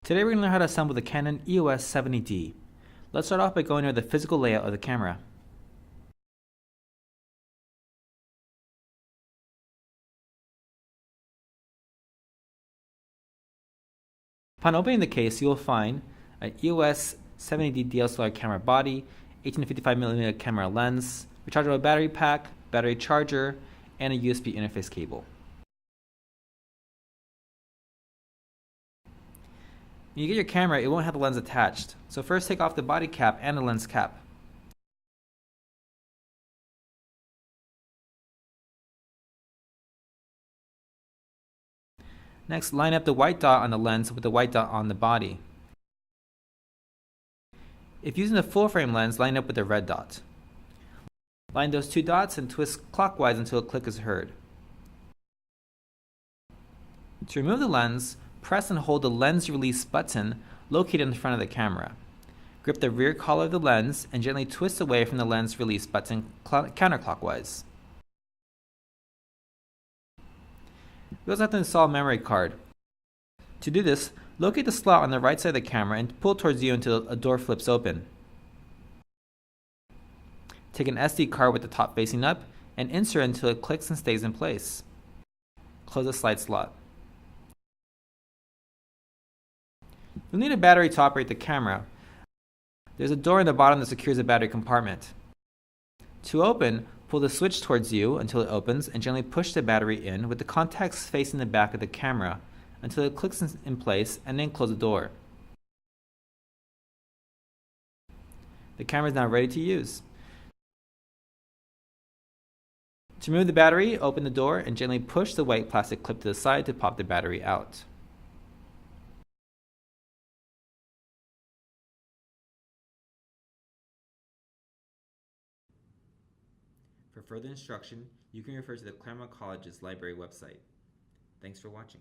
Today we're going to learn how to assemble the Canon EOS 70D. Let's start off by going over the physical layout of the camera. Upon opening the case, you will find an EOS 70D DSLR camera body, 18-55mm camera lens, rechargeable battery pack, battery charger, and a USB interface cable. When you get your camera, it won't have the lens attached. So first take off the body cap and the lens cap. Next, line up the white dot on the lens with the white dot on the body. If using the full frame lens, line up with the red dot. Line those two dots and twist clockwise until a click is heard. To remove the lens, press and hold the lens release button located in the front of the camera. Grip the rear collar of the lens and gently twist away from the lens release button counterclockwise. We also have to install a memory card. To do this, locate the slot on the right side of the camera and pull towards you until a door flips open. Take an SD card with the top facing up and insert until it clicks and stays in place. Close the slide slot. You'll need a battery to operate the camera. There's a door in the bottom that secures the battery compartment. To open, pull the switch towards you until it opens and gently push the battery in with the contacts facing the back of the camera until it clicks in place, and then close the door. The camera is now ready to use. To remove the battery, open the door and gently push the white plastic clip to the side to pop the battery out. For further instruction, you can refer to the Claremont College's library website. Thanks for watching.